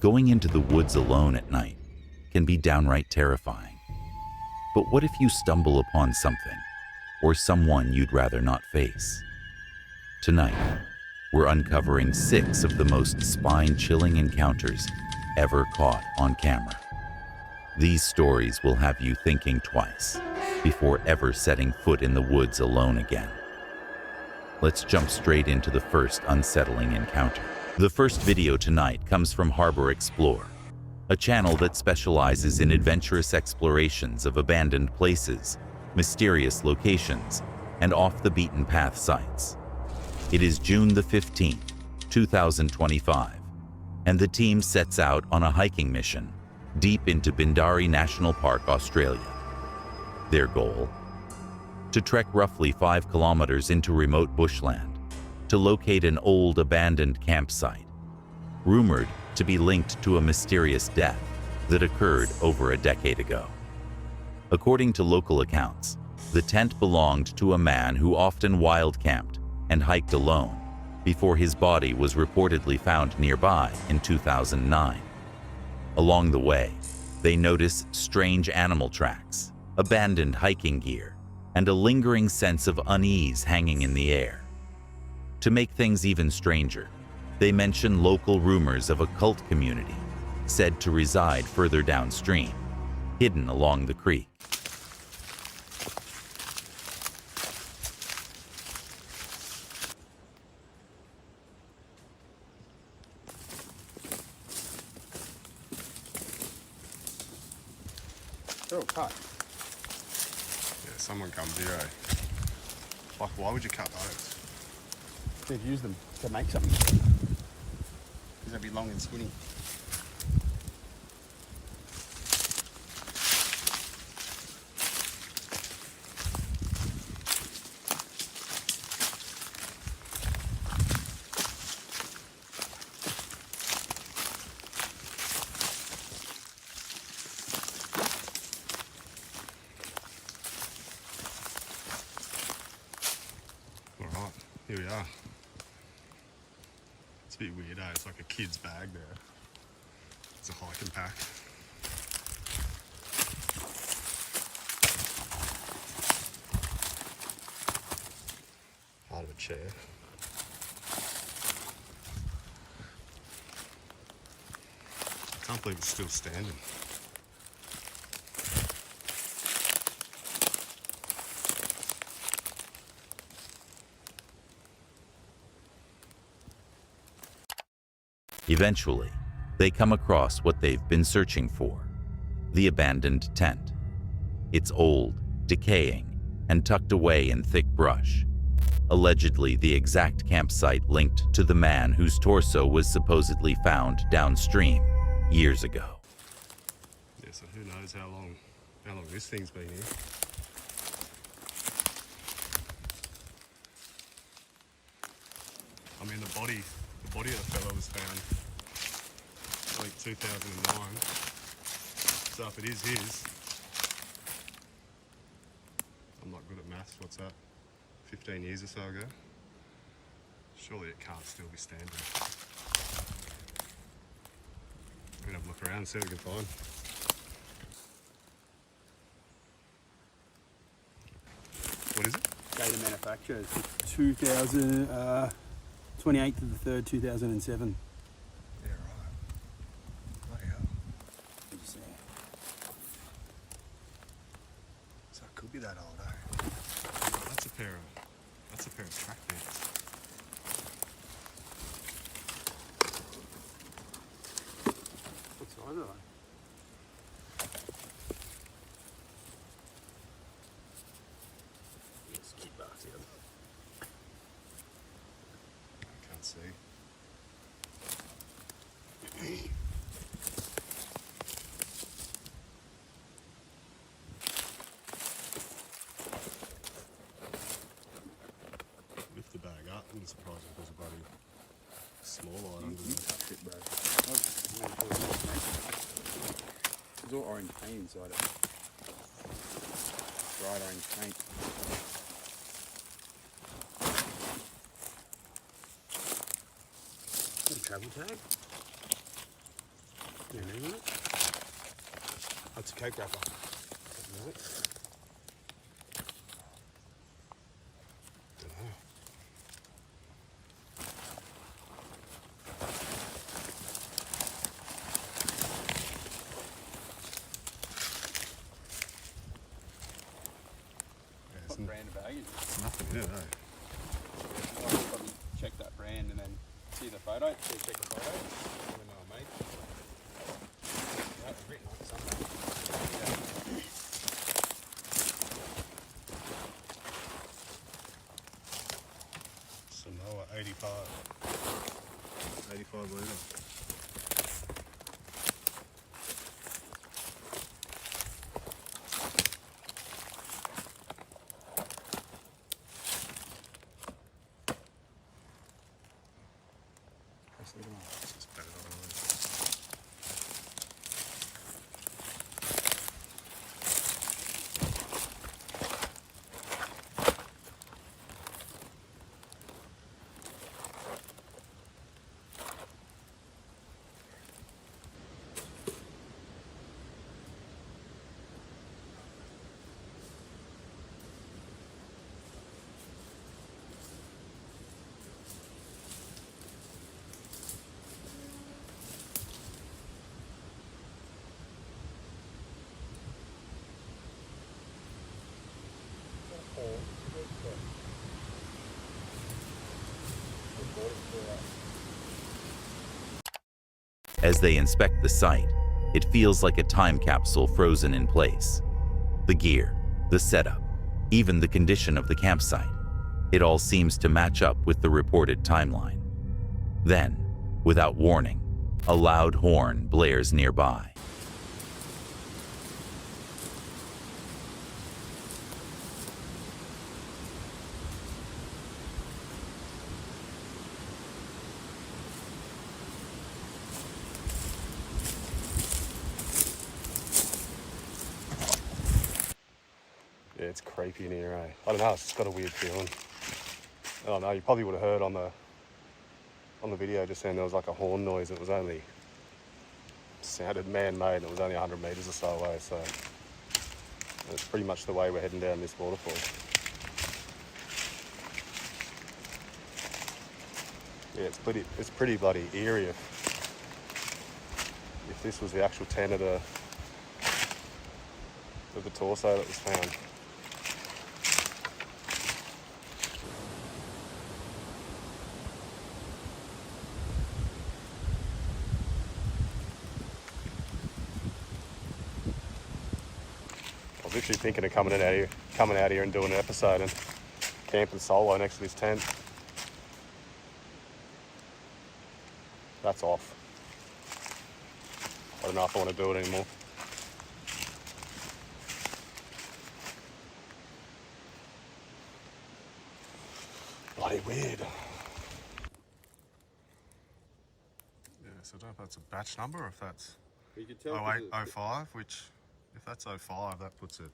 Going into the woods alone at night can be downright terrifying. But what if you stumble upon something or someone you'd rather not face? Tonight, we're uncovering 6 of the most spine-chilling encounters ever caught on camera. These stories will have you thinking twice before ever setting foot in the woods alone again. Let's jump straight into the first unsettling encounter. The first video tonight comes from Harbor Explore, a channel that specializes in adventurous explorations of abandoned places, mysterious locations, and off-the-beaten-path sites. It is June the 15th, 2025, and the team sets out on a hiking mission deep into Bindari National Park, Australia. Their goal? To trek roughly 5 kilometers into remote bushland to locate an old abandoned campsite, rumored to be linked to a mysterious death that occurred over a decade ago. According to local accounts, the tent belonged to a man who often wild camped and hiked alone before his body was reportedly found nearby in 2009. Along the way, they notice strange animal tracks, abandoned hiking gear, and a lingering sense of unease hanging in the air. To make things even stranger, they mention local rumors of a cult community said to reside further downstream, hidden along the creek. They're all cut. Yeah, someone come zero. Like, why would you cut those? They've used them to make something. Because they'd be long and skinny. Alright, here we are. It's a bit weird, eh? It's like a kid's bag there. It's a hiking pack. Part of a chair. I can't believe it's still standing. Eventually, they come across what they've been searching for: the abandoned tent. It's old, decaying, and tucked away in thick brush. Allegedly the exact campsite linked to the man whose torso was supposedly found downstream years ago. Yeah, so who knows how long this thing's been here. I mean, the body of the fella was found, I think, 2009. So if it is his, I'm not good at maths, what's that? 15 years or so ago? Surely it can't still be standing. We're gonna have a look around and see what we can find. What is it? Data manufacture. 2000, 28th of the 3rd, 2007. Yeah, right. Bloody hell. Did you see? So it could be that old, eh? That's a pair of track pants. What size are they? Yes, keep back here. I can't see. Lift the bag up. I'm surprised if there's a bloody small item. You touched it, bro. There's all orange paint inside it. Bright orange paint. A travel tag? Yeah, isn't it? That's a Cape wrapper. Is it? Dunno. What brand of bag is it? It's nothing in it, eh? I'll probably check that brand and then see the photo. Check the photo. Even though I made. That's written on something. Samoa 85. 85 litre. Just better than all this. As they inspect the site, it feels like a time capsule frozen in place. The gear, the setup, even the condition of the campsite, it all seems to match up with the reported timeline. Then, without warning, a loud horn blares nearby. Yeah, it's creepy in here, eh? I don't know, it's just got a weird feeling. I don't know, you probably would have heard on the video just then there was like a horn noise. It was only sounded man-made and it was only 100 metres or so away, so it's pretty much the way we're heading down this waterfall. Yeah, it's pretty bloody eerie if this was the actual tent of the torso that was found. I was literally thinking of coming out here and doing an episode and camping solo next to this tent. That's off. I don't know if I want to do it anymore. Bloody weird. Yeah, so I don't know if that's a batch number or if that's You could tell 0805, which, if that's 05, that puts it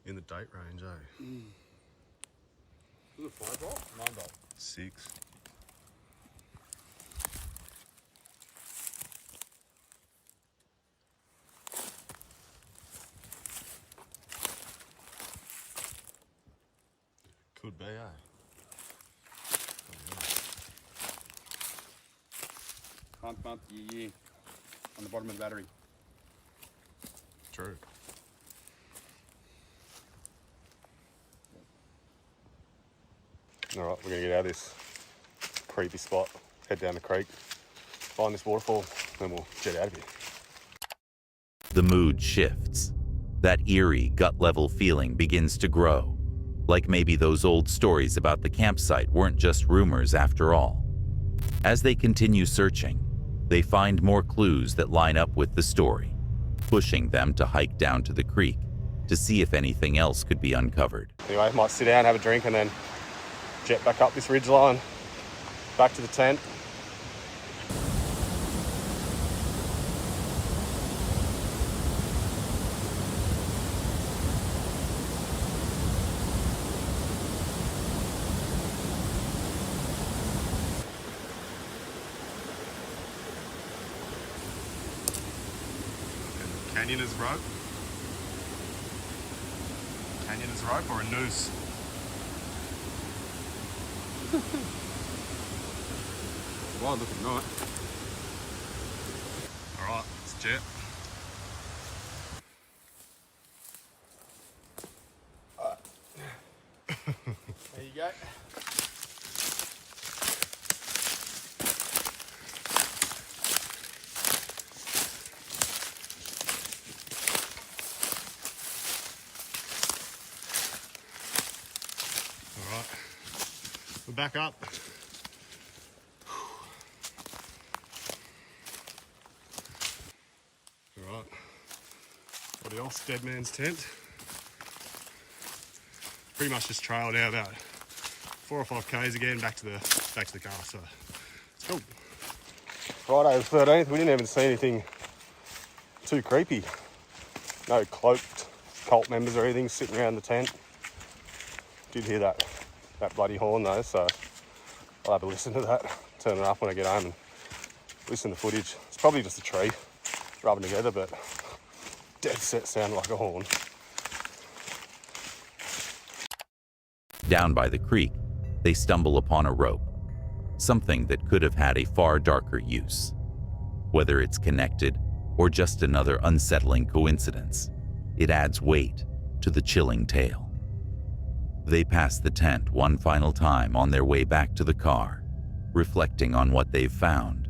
in the date range, eh? Is it 5 volt? 9 volt. 6. Could be, eh? Month, year on the bottom of the battery. True. Alright, we're going to get out of this creepy spot, head down the creek, find this waterfall, then we'll jet out of here. The mood shifts. That eerie, gut-level feeling begins to grow, like maybe those old stories about the campsite weren't just rumors after all. As they continue searching, they find more clues that line up with the story, pushing them to hike down to the creek to see if anything else could be uncovered. Anyway, might sit down, have a drink, and then jet back up this ridge line, back to the tent. Canyoners rope. Canyoners rope or a noose? Wild looking night. Alright, let's jet. There you go. Alright, we're back up. Alright, what else? Dead man's tent. Pretty much just trailed out about 4 or 5 k's again back to the car. So it's cool. Friday the 13th. We didn't even see anything too creepy. No cloaked cult members or anything sitting around the tent. Did hear that bloody horn though, so I'll have a listen to that. Turn it up when I get home and listen to footage. It's probably just a tree rubbing together, but dead set sounded like a horn. Down by the creek, they stumble upon a rope, something that could have had a far darker use. Whether it's connected or just another unsettling coincidence, it adds weight to the chilling tale. They pass the tent one final time on their way back to the car, reflecting on what they've found.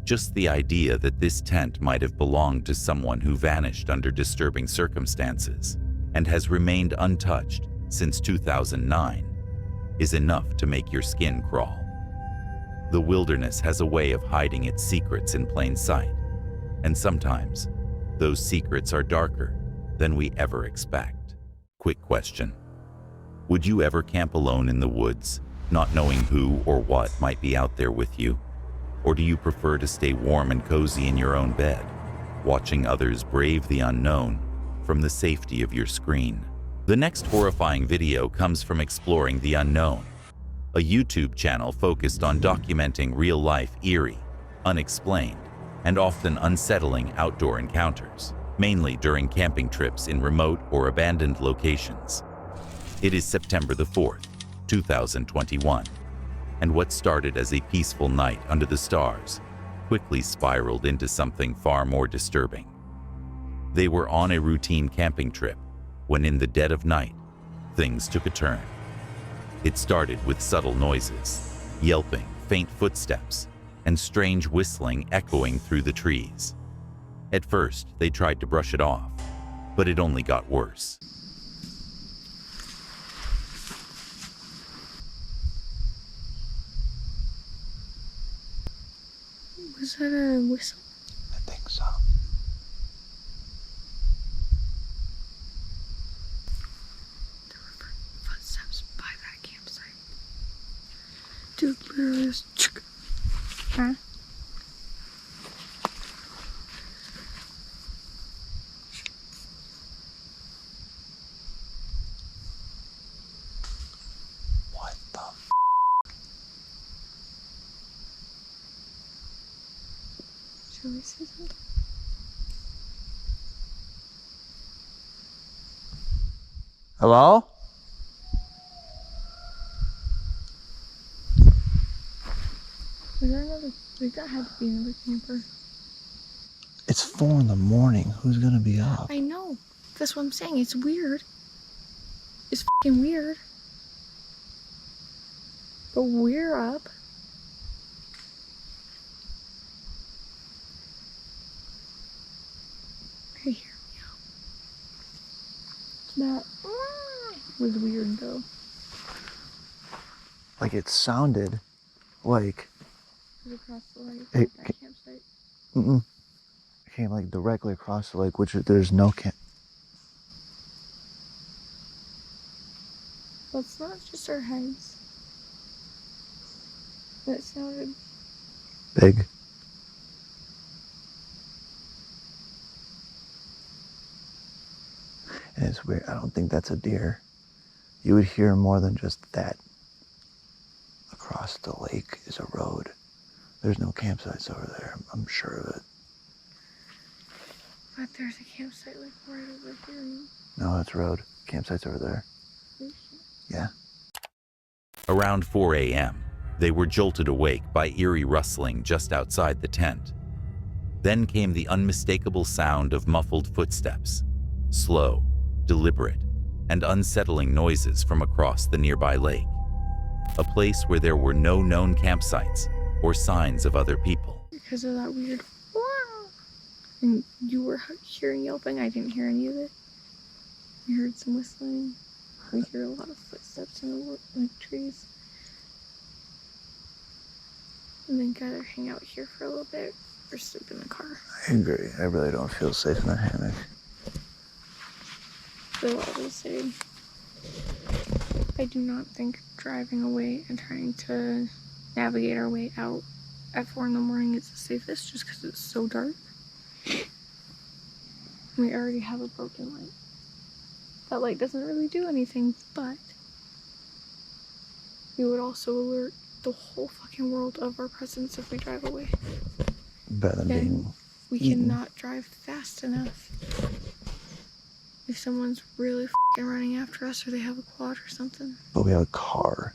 Just the idea that this tent might have belonged to someone who vanished under disturbing circumstances and has remained untouched since 2009 is enough to make your skin crawl. The wilderness has a way of hiding its secrets in plain sight, and sometimes those secrets are darker than we ever expect. Quick question. Would you ever camp alone in the woods, not knowing who or what might be out there with you? Or do you prefer to stay warm and cozy in your own bed, watching others brave the unknown from the safety of your screen? The next horrifying video comes from Exploring the Unknown, a YouTube channel focused on documenting real-life eerie, unexplained, and often unsettling outdoor encounters, mainly during camping trips in remote or abandoned locations. It is September the 4th, 2021, and what started as a peaceful night under the stars quickly spiraled into something far more disturbing. They were on a routine camping trip when in the dead of night, things took a turn. It started with subtle noises, yelping, faint footsteps, and strange whistling echoing through the trees. At first, they tried to brush it off, but it only got worse. Was that a whistle? I think so. There were footsteps by that campsite. Dude, literally just... Huh? What the f? Shall we say something? Hello? Was there another... Like, that had to be another camper. It's 4 in the morning. Who's gonna be up? I know. That's what I'm saying. It's weird. It's fucking weird. But we're up. I hear meow. That was weird though. Like it sounded like It was across the lake Hey, at that campsite. it came like directly across the lake, which there's no camp. Well, it's not just our heads. That sounded... Big. And it's weird. I don't think that's a deer. You would hear more than just that. Across the lake is a road. There's no campsites over there. I'm sure of it. But there's a campsite like right over here. No, it's road. Campsite's over there. Yeah. Around 4 a.m., they were jolted awake by eerie rustling just outside the tent. Then came the unmistakable sound of muffled footsteps, slow, deliberate, and unsettling noises from across the nearby lake, a place where there were no known campsites or signs of other people. Because of that weird wow. And you were hearing yelping, I didn't hear any of it. We heard some whistling. We hear a lot of footsteps in the like trees. And then gotta hang out here for a little bit or sleep in the car. I agree. I really don't feel safe in that hammock. So I will say, I do not think driving away and trying to navigate our way out at 4 in the morning is the safest just because it's so dark. We already have a broken light. That light doesn't really do anything, but we would also alert the whole fucking world of our presence if we drive away. Better than And being we eaten. cannot drive fast enough. If someone's really fucking running after us or they have a quad or something. But we have a car.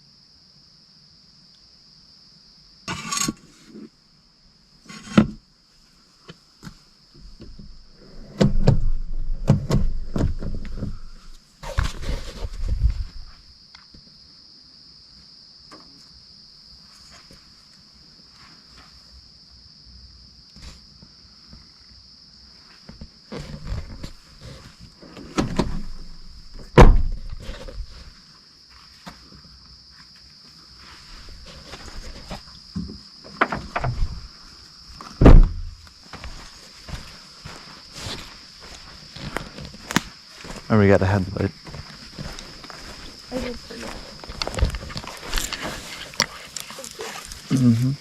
And we got a headlight. I did forget. Mm-hmm.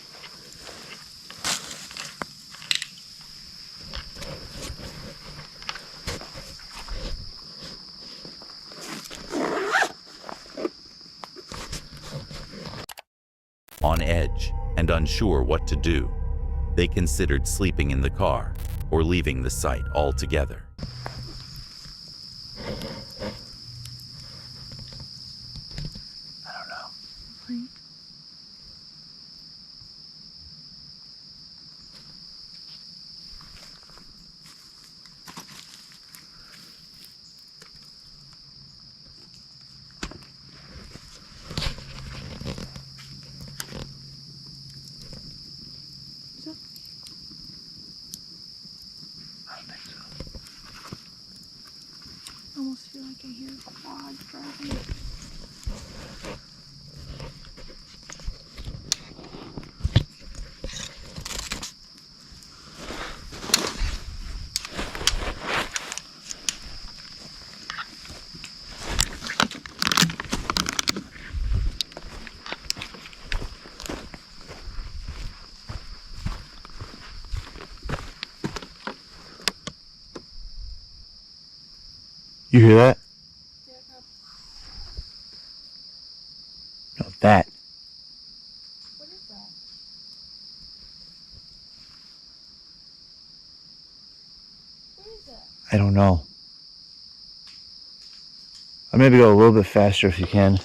On edge and unsure what to do, they considered sleeping in the car or leaving the site altogether. I don't know. Like, I don't think so. I almost feel like I hear a quad driving. You hear that? Yeah, No, that. what is that? What is that? I don't know. I'll maybe go a little bit faster if you can.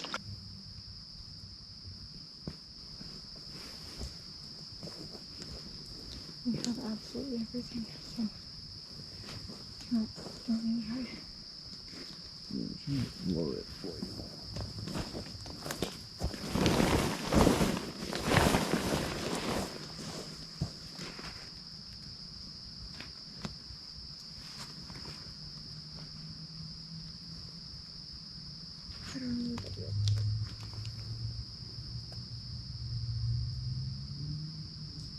We have absolutely everything, so don't need to hide. Lower it for you. I don't know what to do.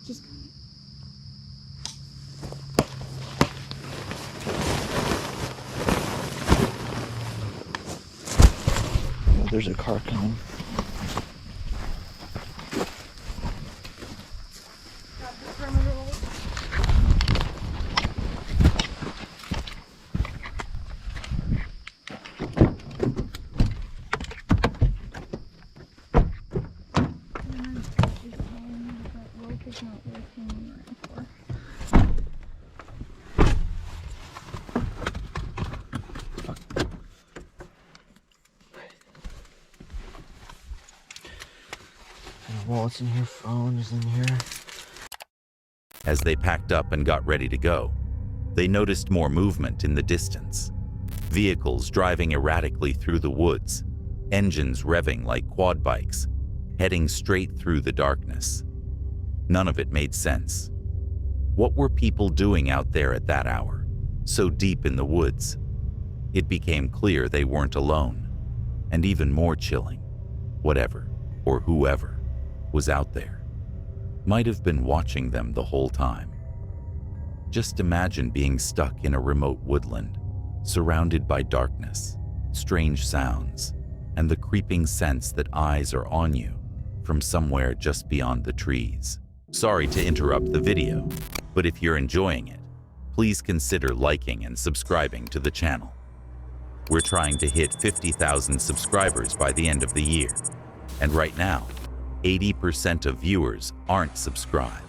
Just got it. Oh, there's a car coming. Got the perimeter roll. That rope is not working on our M4. wallets in here, phone is in here. As they packed up and got ready to go, they noticed more movement in the distance. Vehicles driving erratically through the woods, engines revving like quad bikes, heading straight through the darkness. None of it made sense. What were people doing out there at that hour, so deep in the woods? It became clear they weren't alone, and even more chilling, whatever or whoever was out there might have been watching them the whole time. Just imagine being stuck in a remote woodland, surrounded by darkness, strange sounds, and the creeping sense that eyes are on you from somewhere just beyond the trees. Sorry to interrupt the video, but if you're enjoying it, please consider liking and subscribing to the channel. We're trying to hit 50,000 subscribers by the end of the year, and right now, 80% of viewers aren't subscribed.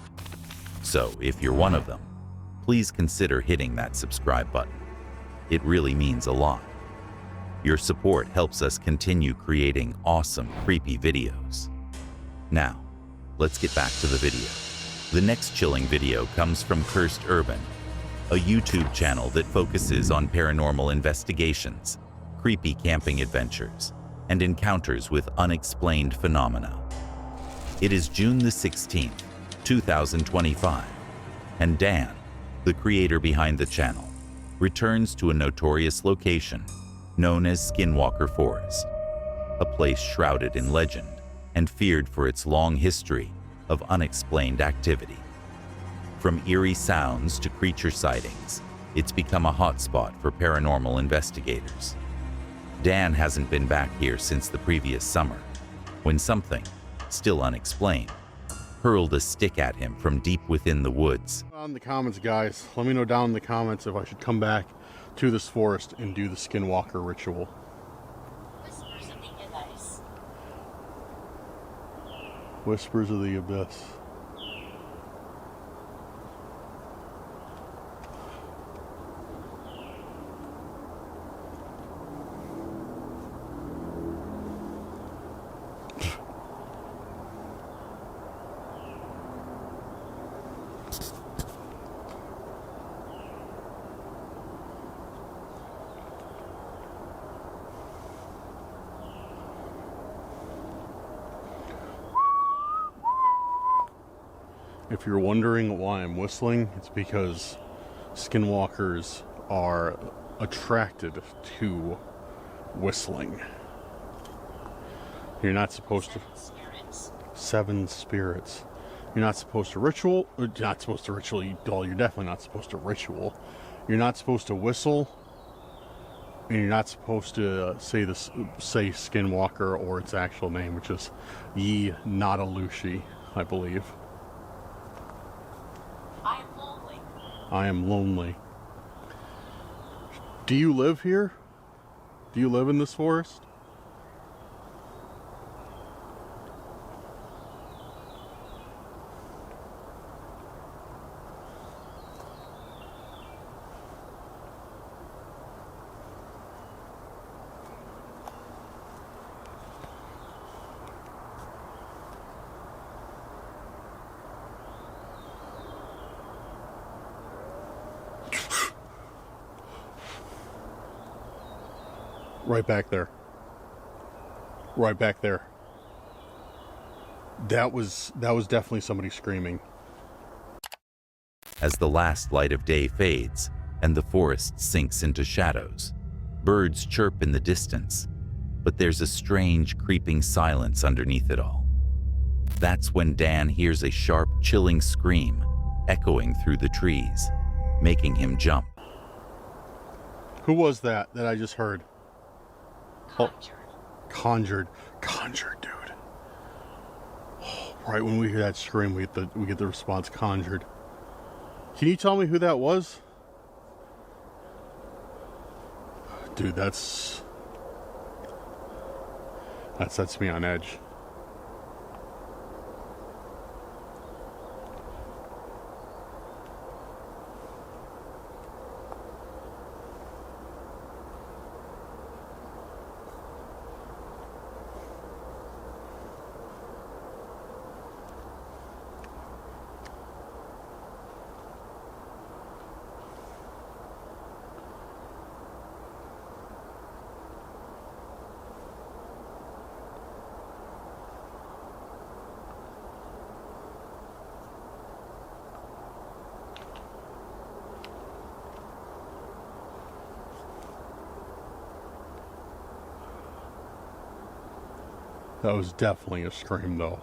So if you're one of them, please consider hitting that subscribe button. It really means a lot. Your support helps us continue creating awesome, creepy videos. Now, let's get back to the video. The next chilling video comes from Cursed Urban, a YouTube channel that focuses on paranormal investigations, creepy camping adventures, and encounters with unexplained phenomena. It is June the 16th, 2025, and Dan, the creator behind the channel, returns to a notorious location known as Skinwalker Forest, a place shrouded in legend and feared for its long history of unexplained activity. From eerie sounds to creature sightings, it's become a hotspot for paranormal investigators. Dan hasn't been back here since the previous summer, when something, still unexplained, hurled a stick at him from deep within the woods. In the comments, guys, let me know down in the comments if I should come back to this forest and do the Skinwalker ritual. Whispers of the Abyss. Whispers of the Abyss. If you're wondering why I'm whistling, it's because skinwalkers are attracted to whistling. You're not supposed to... Spirits. 7 spirits. You're not supposed to ritual... You're not supposed to ritual. You're definitely not supposed to ritual. You're not supposed to whistle. And you're not supposed to say skinwalker or its actual name, which is Ye Nadalushi, I believe. I am lonely. I am lonely. Do you live here? Do you live in this forest? Right back there. Right back there. That was definitely somebody screaming. As the last light of day fades and the forest sinks into shadows, birds chirp in the distance, but there's a strange, creeping silence underneath it all. That's when Dan hears a sharp, chilling scream echoing through the trees, making him jump. Who was that I just heard? Conjured. Conjured, dude. Oh, right when we hear that scream, we get the response, conjured. Can you tell me who that was? Dude, that sets me on edge. That was definitely a scream, though.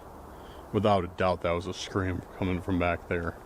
Without a doubt, that was a scream coming from back there.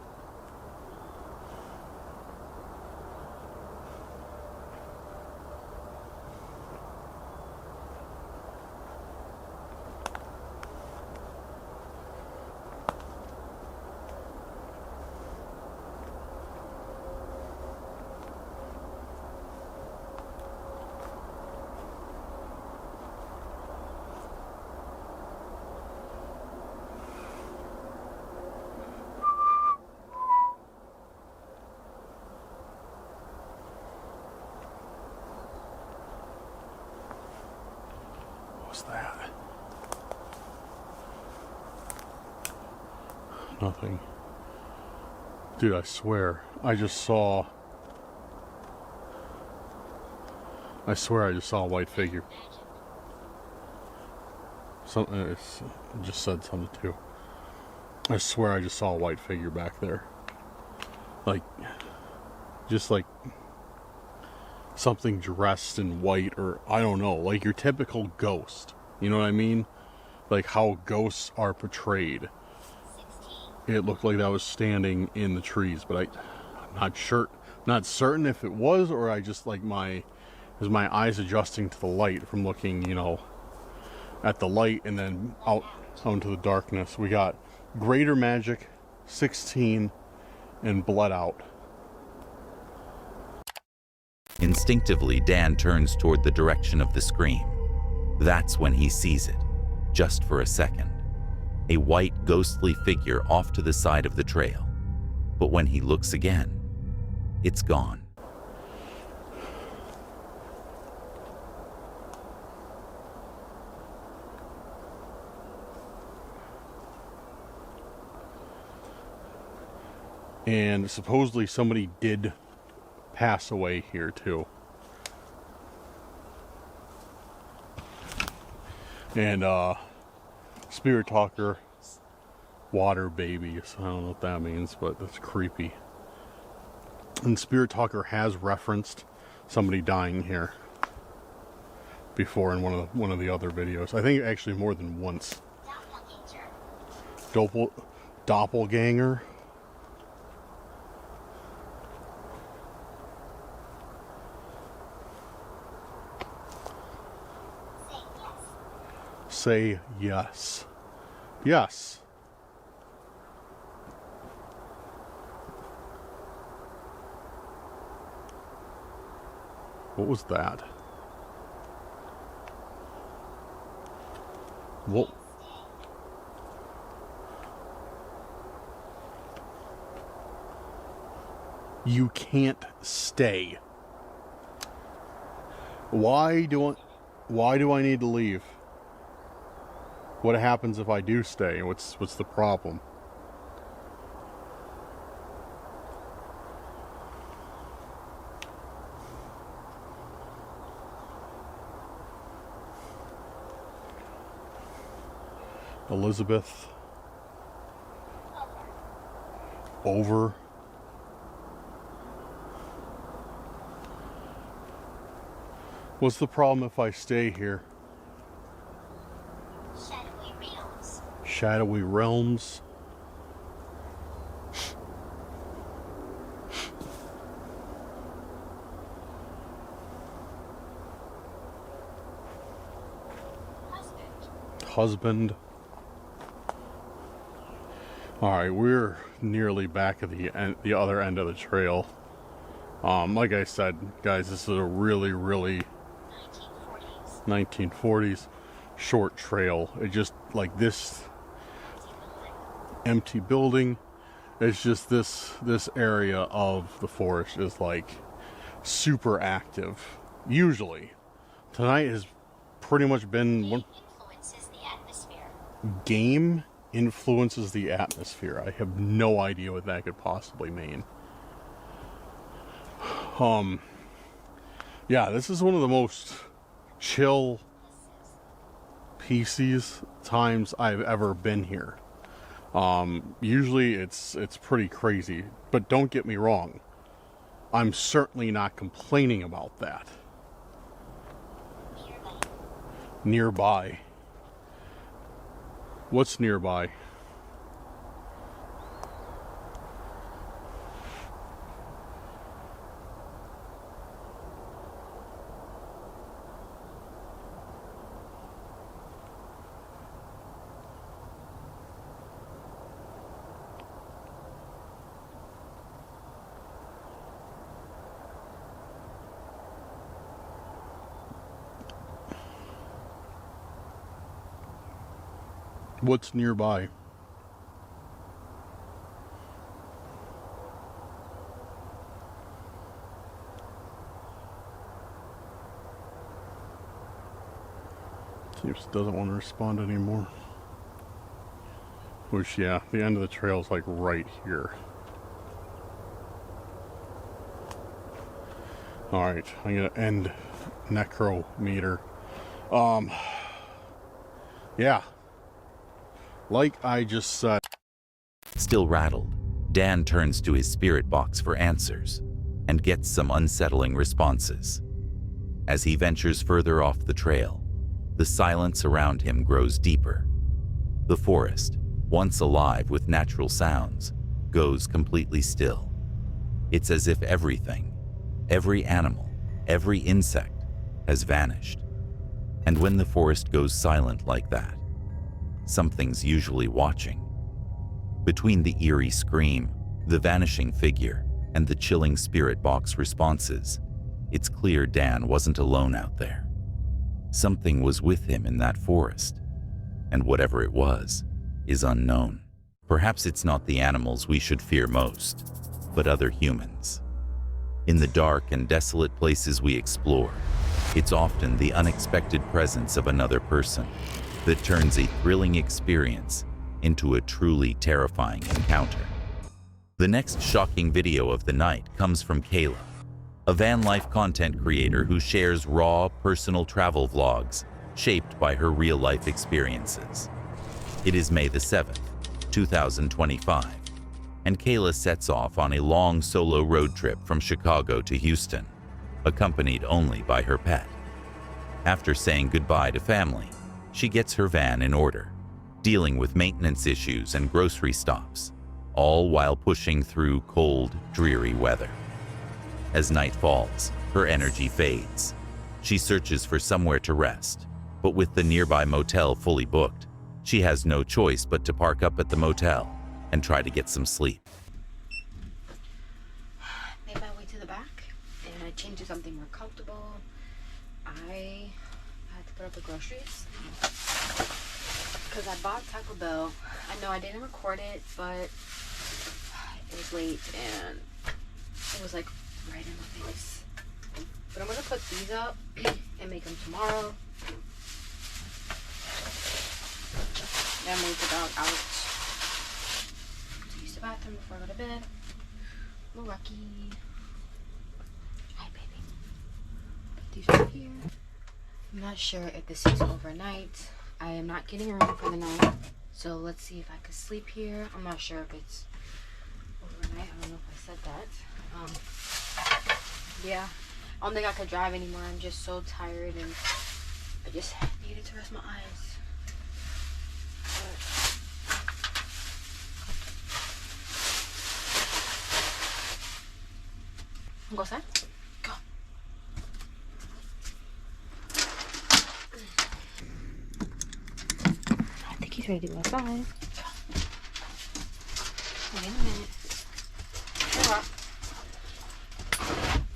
What's that? Nothing. Dude, I swear, I swear I just saw a white figure. It just said something too. I swear I just saw a white figure back there. Like, just like something dressed in white, or I don't know, like your typical ghost. You know what I mean? Like how ghosts are portrayed. It looked like that was standing in the trees, but I'm not certain if it was, or I just like my eyes adjusting to the light from looking, you know, at the light and then out into the darkness. We got Greater Magic, 16, and Bled Out. Instinctively, Dan turns toward the direction of the scream. That's when he sees it, just for a second. A white, ghostly figure off to the side of the trail. But when he looks again, it's gone. And supposedly somebody did pass away here too. And Spirit Talker, water babies. I don't know what that means, but that's creepy. And Spirit Talker has referenced somebody dying here before in one of the other videos. I think actually more than once. Doppelganger. Say yes. Yes. What was that? What? You can't stay. Why do I need to leave? What happens if I do stay? What's the problem? Elizabeth. Over. What's the problem if I stay here? Shadowy realms. Husband. All right, we're nearly back at the other end of the trail. Like I said, guys, this is a really 1940s short trail. It just like this empty building. It's just this area of the forest is like super active. Usually, tonight has pretty much been one. Game influences the atmosphere. I have no idea what that could possibly mean. Yeah, this is one of the most chill, peace times I've ever been here. Usually it's pretty crazy, but don't get me wrong. I'm certainly not complaining about that. Nearby. What's nearby? What's nearby? He just doesn't want to respond anymore. Which, yeah, the end of the trail is like right here. Alright, I'm gonna end necrometer. Yeah. Like I just said. Still rattled, Dan turns to his spirit box for answers and gets some unsettling responses. As he ventures further off the trail, the silence around him grows deeper. The forest, once alive with natural sounds, goes completely still. It's as if everything, every animal, every insect has vanished. And when the forest goes silent like that, something's usually watching. Between the eerie scream, the vanishing figure, and the chilling spirit box responses, it's clear Dan wasn't alone out there. Something was with him in that forest, and whatever it was is unknown. Perhaps it's not the animals we should fear most, but other humans. In the dark and desolate places we explore, it's often the unexpected presence of another person that turns a thrilling experience into a truly terrifying encounter. The next shocking video of the night comes from Kayla, a van life content creator who shares raw, personal travel vlogs shaped by her real-life experiences. It is May the 7th, 2025, and Kayla sets off on a long solo road trip from Chicago to Houston, accompanied only by her pet. After saying goodbye to family, she gets her van in order, dealing with maintenance issues and grocery stops, all while pushing through cold, dreary weather. As night falls, her energy fades. She searches for somewhere to rest, but with the nearby motel fully booked, she has no choice but to park up at the motel and try to get some sleep. Made my way to the back, and I changed to something more comfortable. I had to put up the groceries because I bought Taco Bell. I know I didn't record it, but it was late and it was like right in my face. But I'm gonna put these up and make them tomorrow. Then move the dog out to use the bathroom before I go to bed. Little Rocky. Hi, baby. Put these right here. I'm not sure if this is overnight. I am not getting a room for the night, so let's see if I can sleep here. I'm not sure if it's overnight. I don't know if I said that. Yeah, I don't think I could drive anymore. I'm just so tired and I just needed to rest my eyes. Go outside. Go. I think he's ready to go outside. Go. Wait a minute. Hey, Rock.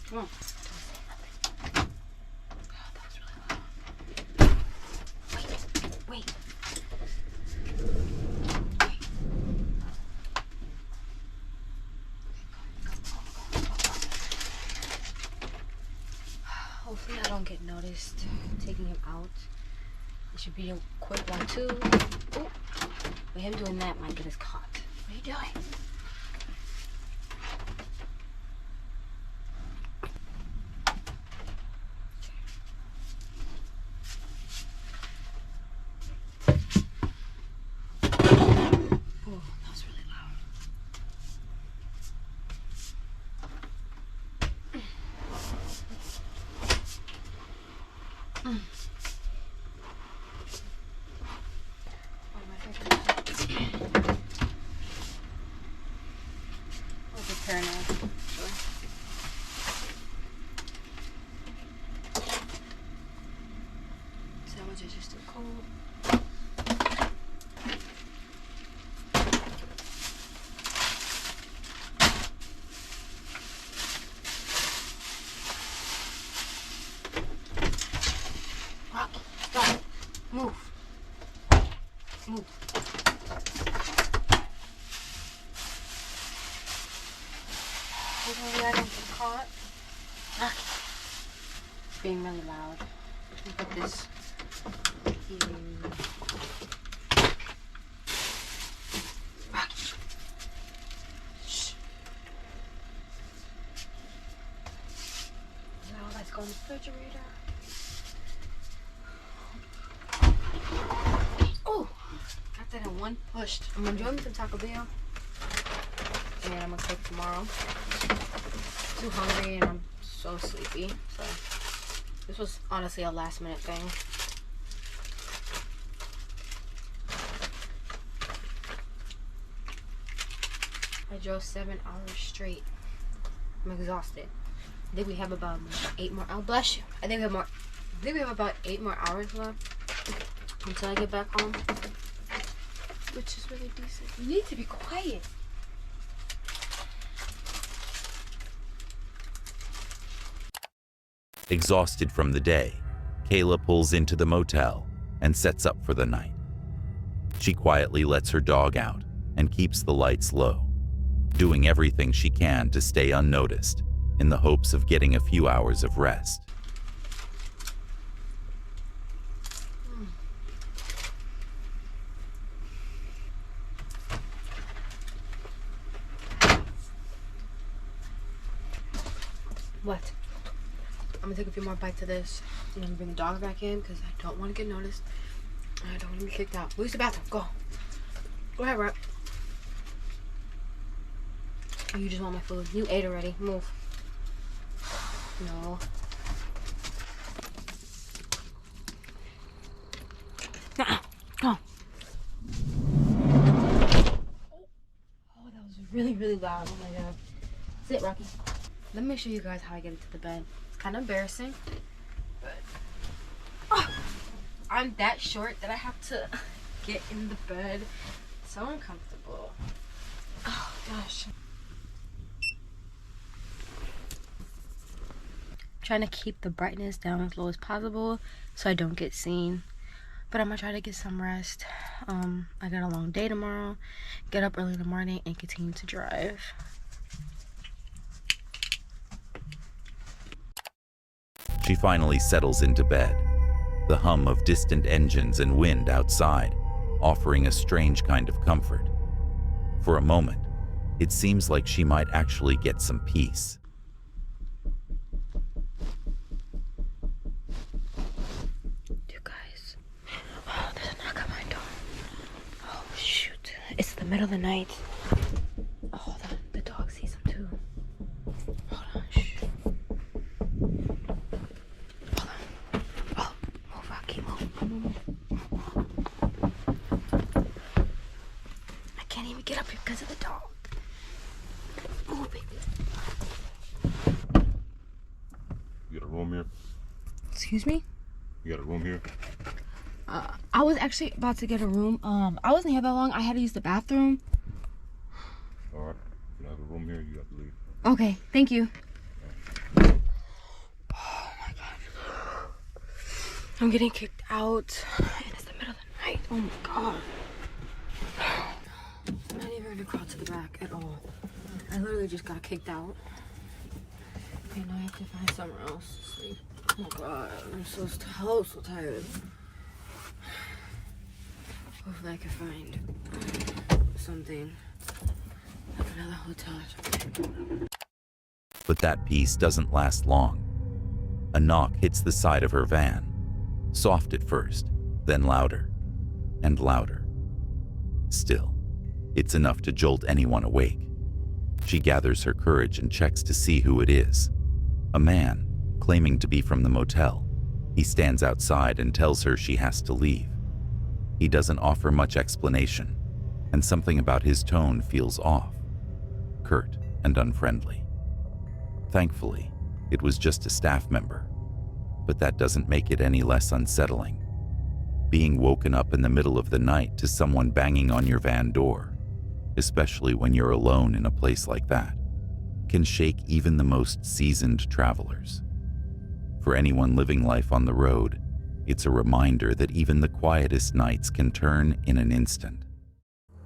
Come on. Don't say nothing. God, that was really loud. Wait. Hopefully I don't get noticed taking him out. It should be a quick one too. Ooh. But him doing that might get us caught. What are you doing? Oh, that was really loud. Oh, my favorite. cold. Rocky, stop. Move. Move. Hopefully I don't get caught. Rocky. It's being really loud. Let me put this here. Rocky. Shh. Now let's go in the refrigerator. Oh, got that in one push. I'm gonna enjoy me some Taco Bell. And I'm gonna cook tomorrow. Too hungry and I'm so sleepy. So this was honestly a last minute thing. I drove 7 hours straight. I'm exhausted. I think we have about 8 more. Oh, bless you. I think we have about 8 more hours left until I get back home, which is really decent. You need to be quiet. Exhausted from the day, Kayla pulls into the motel and sets up for the night. She quietly lets her dog out and keeps the lights low, doing everything she can to stay unnoticed in the hopes of getting a few hours of rest. What? I'm gonna take a few more bites of this and then bring the dog back in because I don't want to get noticed. I don't want to be kicked out. Where's the bathroom? Go. Go ahead, Rep. Oh, you just want my food. You ate already. Move. No. Nuh-uh. Go. Oh, that was really, really loud. Oh my god. Sit, Rocky. Let me show you guys how I get into the bed. It's kind of embarrassing, but I'm that short that I have to get in the bed. It's so uncomfortable. Oh gosh. Trying to keep the brightness down as low as possible so I don't get seen. But I'm gonna try to get some rest. I got a long day tomorrow. Get up early in the morning and continue to drive. She finally settles into bed, the hum of distant engines and wind outside offering a strange kind of comfort. For a moment, it seems like she might actually get some peace. You guys, oh, there's a knock on my door. Oh shoot, it's the middle of the night. Oh, hold on, the dog sees him too. Hold on, shh. Hold on. Oh, move, Rocky, move. I can't even get up here because of the dog. Move, baby. You got a room here? Excuse me? You got a room here? I was actually about to get a room. I wasn't here that long. I had to use the bathroom. All right. You don't have a room here, you have to leave. Okay, thank you. Oh my god. I'm getting kicked out. And it's the middle of the night. Oh my god. I'm not even gonna crawl to the back at all. I literally just got kicked out. And now I have to find somewhere else to sleep. Oh god, I'm so tired. Hopefully I can find something. Like another hotel or something. But that peace doesn't last long. A knock hits the side of her van, soft at first, then louder and louder. Still, it's enough to jolt anyone awake. She gathers her courage and checks to see who it is. A man, claiming to be from the motel. He stands outside and tells her she has to leave. He doesn't offer much explanation, and something about his tone feels off, curt and unfriendly. Thankfully, it was just a staff member, but that doesn't make it any less unsettling. Being woken up in the middle of the night to someone banging on your van door, especially when you're alone in a place like that, can shake even the most seasoned travelers. For anyone living life on the road, it's a reminder that even the quietest nights can turn in an instant.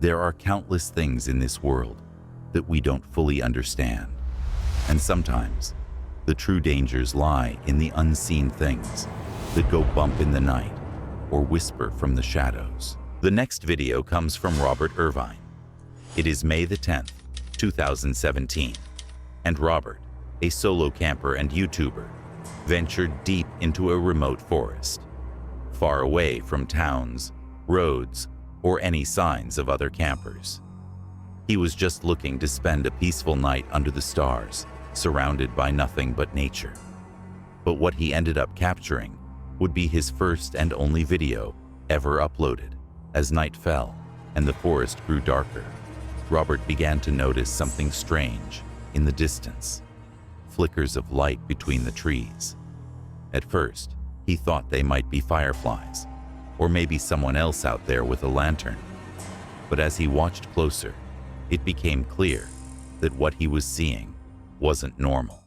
There are countless things in this world that we don't fully understand, and sometimes the true dangers lie in the unseen things that go bump in the night or whisper from the shadows. The next video comes from Robert Irvine. It is May the 10th, 2017, and Robert, a solo camper and YouTuber, ventured deep into a remote forest, far away from towns, roads, or any signs of other campers. He was just looking to spend a peaceful night under the stars, surrounded by nothing but nature. But what he ended up capturing would be his first and only video ever uploaded. As night fell and the forest grew darker, Robert began to notice something strange in the distance. Flickers of light between the trees. At first, he thought they might be fireflies, or maybe someone else out there with a lantern. But as he watched closer, it became clear that what he was seeing wasn't normal.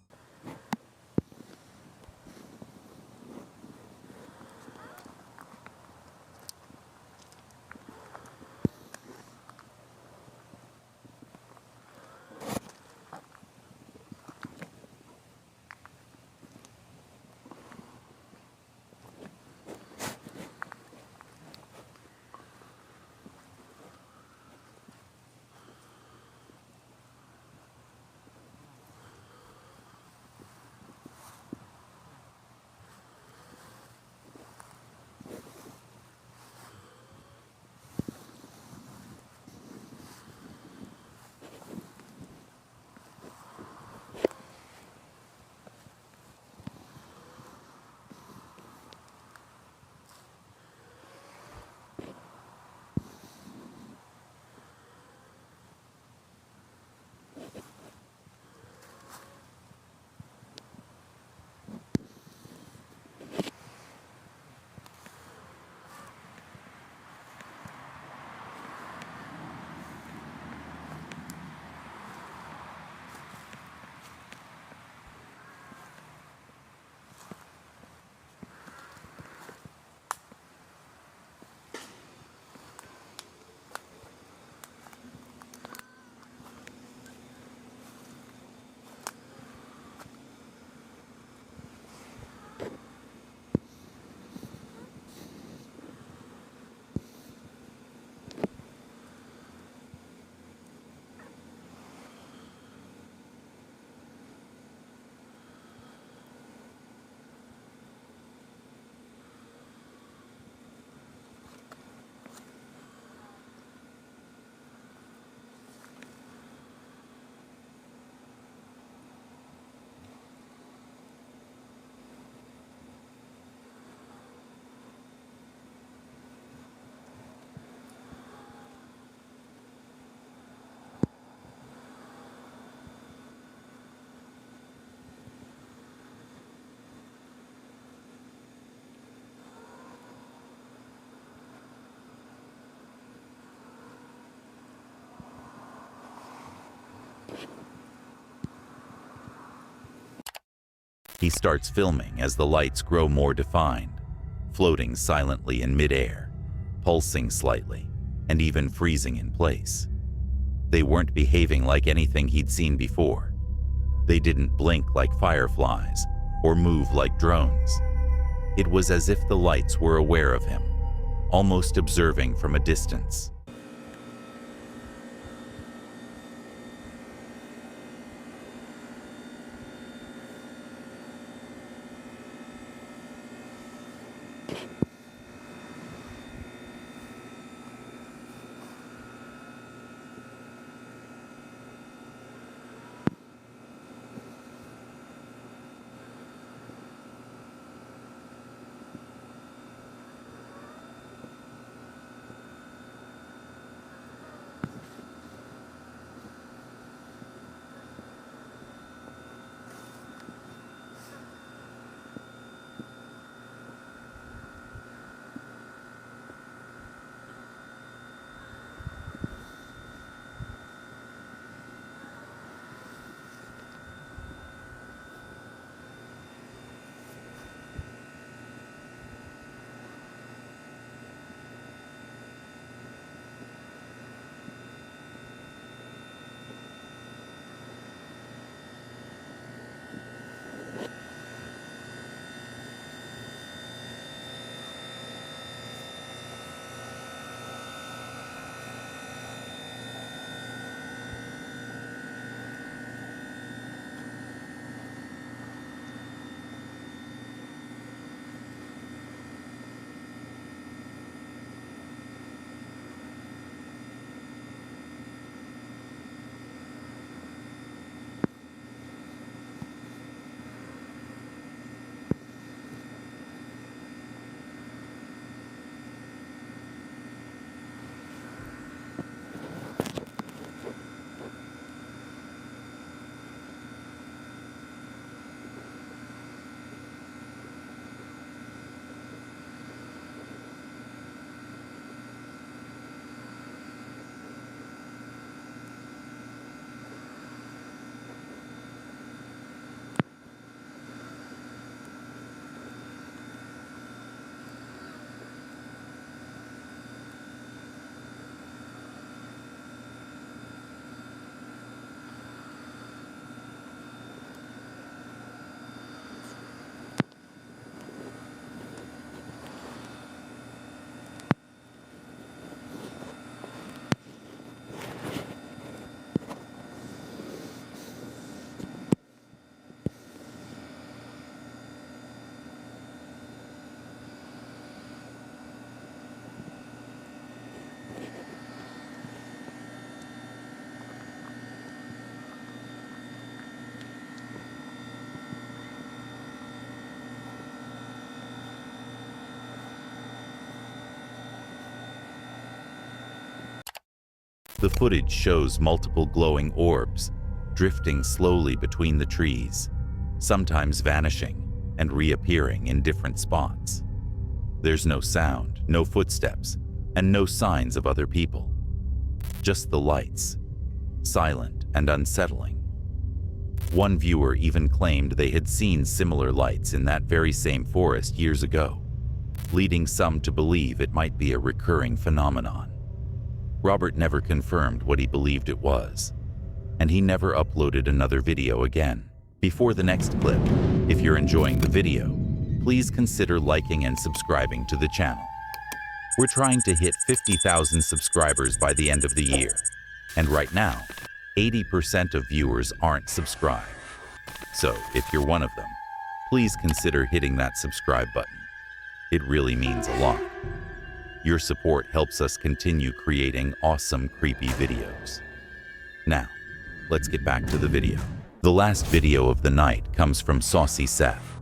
He starts filming as the lights grow more defined, floating silently in midair, pulsing slightly, and even freezing in place. They weren't behaving like anything he'd seen before. They didn't blink like fireflies or move like drones. It was as if the lights were aware of him, almost observing from a distance. The footage shows multiple glowing orbs drifting slowly between the trees, sometimes vanishing and reappearing in different spots. There's no sound, no footsteps, and no signs of other people. Just the lights, silent and unsettling. One viewer even claimed they had seen similar lights in that very same forest years ago, leading some to believe it might be a recurring phenomenon. Robert never confirmed what he believed it was, and he never uploaded another video again. Before the next clip, if you're enjoying the video, please consider liking and subscribing to the channel. We're trying to hit 50,000 subscribers by the end of the year, and right now, 80% of viewers aren't subscribed. So if you're one of them, please consider hitting that subscribe button. It really means a lot. Your support helps us continue creating awesome, creepy videos. Now, let's get back to the video. The last video of the night comes from Saucy Seth,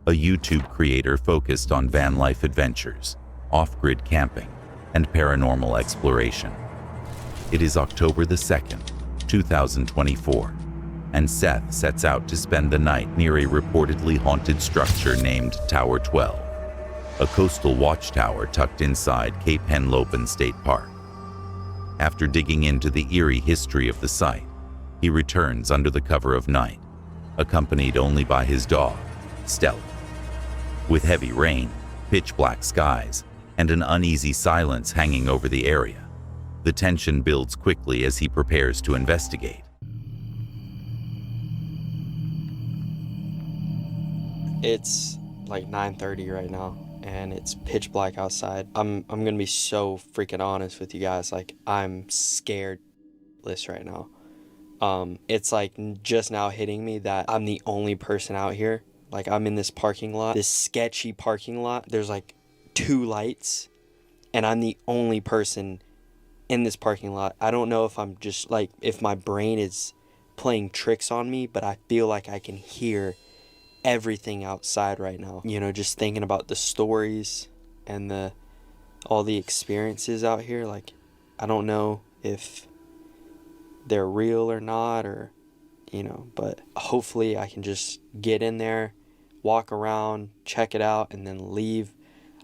a YouTube creator focused on van life adventures, off-grid camping, and paranormal exploration. It is October the 2nd, 2024, and Seth sets out to spend the night near a reportedly haunted structure named Tower 12, a coastal watchtower tucked inside Cape Henlopen State Park. After digging into the eerie history of the site, he returns under the cover of night, accompanied only by his dog, Stella. With heavy rain, pitch-black skies, and an uneasy silence hanging over the area, the tension builds quickly as he prepares to investigate. It's like 9:30 right now, and it's pitch black outside. I'm gonna be so freaking honest with you guys. Like, I'm scared right now. It's like just now hitting me that I'm the only person out here. Like, I'm in this parking lot, this sketchy parking lot. There's like 2 lights, and I'm the only person in this parking lot. I don't know if I'm just like, if my brain is playing tricks on me, but I feel like I can hear everything outside right now. You know, just thinking about the stories and all the experiences out here. Like, I don't know if they're real or not, or, you know, but hopefully I can just get in there, walk around, check it out, and then leave.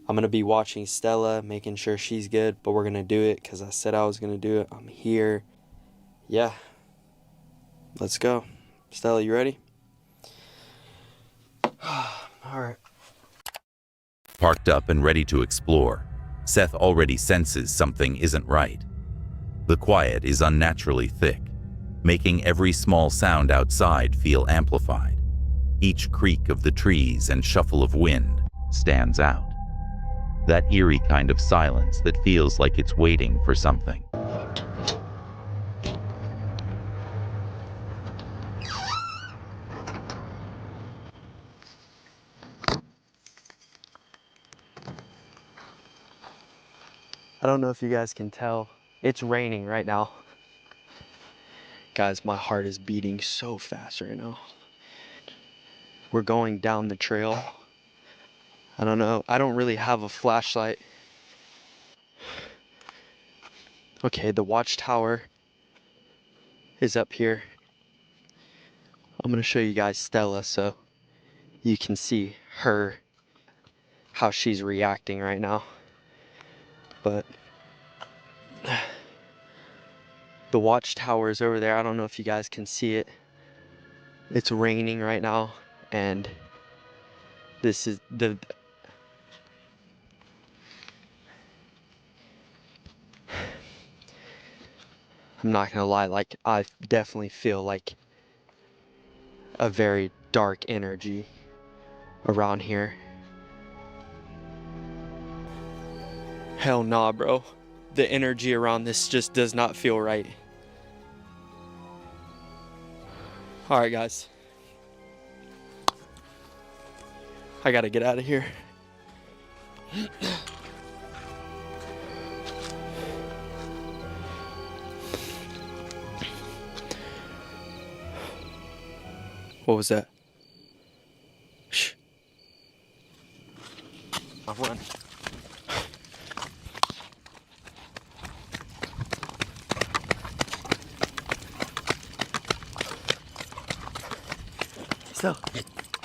I'm going to be watching Stella, making sure she's good, but we're going to do it because I said I was going to do it. I'm here. Yeah. Let's go. Stella, you ready? All right. Parked up and ready to explore, Seth already senses something isn't right. The quiet is unnaturally thick, making every small sound outside feel amplified. Each creak of the trees and shuffle of wind stands out. That eerie kind of silence that feels like it's waiting for something. I don't know if you guys can tell. It's raining right now. Guys, my heart is beating so fast right now. We're going down the trail. I don't know. I don't really have a flashlight. Okay, the watchtower is up here. I'm gonna show you guys Stella so you can see her, how she's reacting right now. But the watchtower is over there. I don't know if you guys can see it. It's raining right now, and this is I'm not gonna lie, like, I definitely feel like a very dark energy around here. Hell nah, bro. The energy around this just does not feel right. Alright, guys. I gotta get out of here. What was that? Shh. I'll run. Still.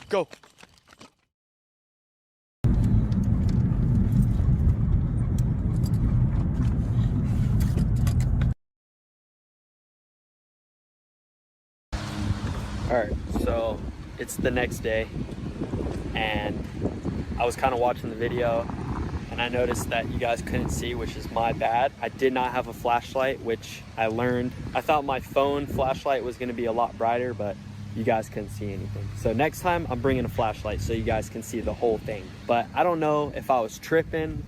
Go. Alright, so it's the next day, and I was kind of watching the video, and I noticed that you guys couldn't see, which is my bad. I did not have a flashlight, which I learned. I thought my phone flashlight was going to be a lot brighter, but you guys couldn't see anything. So next time I'm bringing a flashlight so you guys can see the whole thing. But I don't know if I was tripping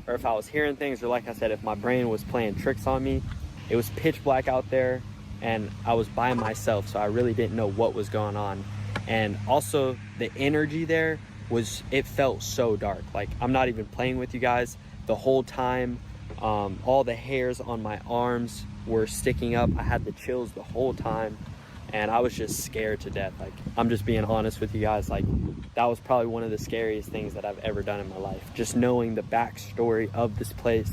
or if I was hearing things, or like I said, if my brain was playing tricks on me. It was pitch black out there, and I was by myself, so I really didn't know what was going on. And also the energy there was, it felt so dark. Like, I'm not even playing with you guys. The whole time, all the hairs on my arms were sticking up. I had the chills the whole time, and I was just scared to death. Like, I'm just being honest with you guys. Like, that was probably one of the scariest things that I've ever done in my life. Just knowing the backstory of this place,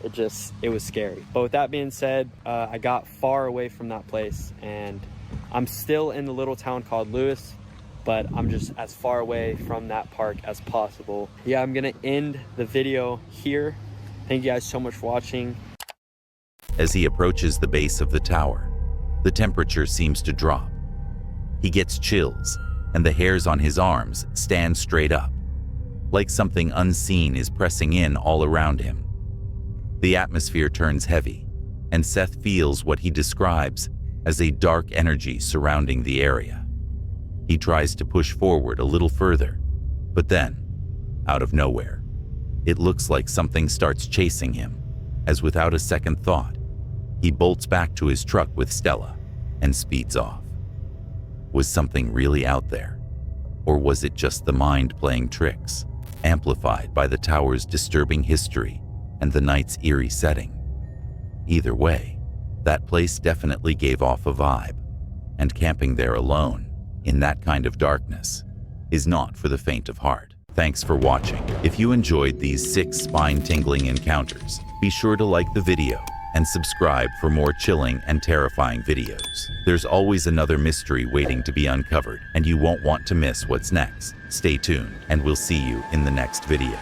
it was scary. But with that being said, I got far away from that place, and I'm still in the little town called Lewis, but I'm just as far away from that park as possible. Yeah, I'm gonna end the video here. Thank you guys so much for watching. As he approaches the base of the tower, the temperature seems to drop. He gets chills, and the hairs on his arms stand straight up, like something unseen is pressing in all around him. The atmosphere turns heavy, and Seth feels what he describes as a dark energy surrounding the area. He tries to push forward a little further, but then, out of nowhere, it looks like something starts chasing him, as without a second thought, he bolts back to his truck with Stella and speeds off. Was something really out there? Or was it just the mind playing tricks, amplified by the tower's disturbing history and the night's eerie setting? Either way, that place definitely gave off a vibe, and camping there alone, in that kind of darkness, is not for the faint of heart. Thanks for watching. If you enjoyed these 6 spine-tingling encounters, be sure to like the video and subscribe for more chilling and terrifying videos. There's always another mystery waiting to be uncovered, and you won't want to miss what's next. Stay tuned, and we'll see you in the next video.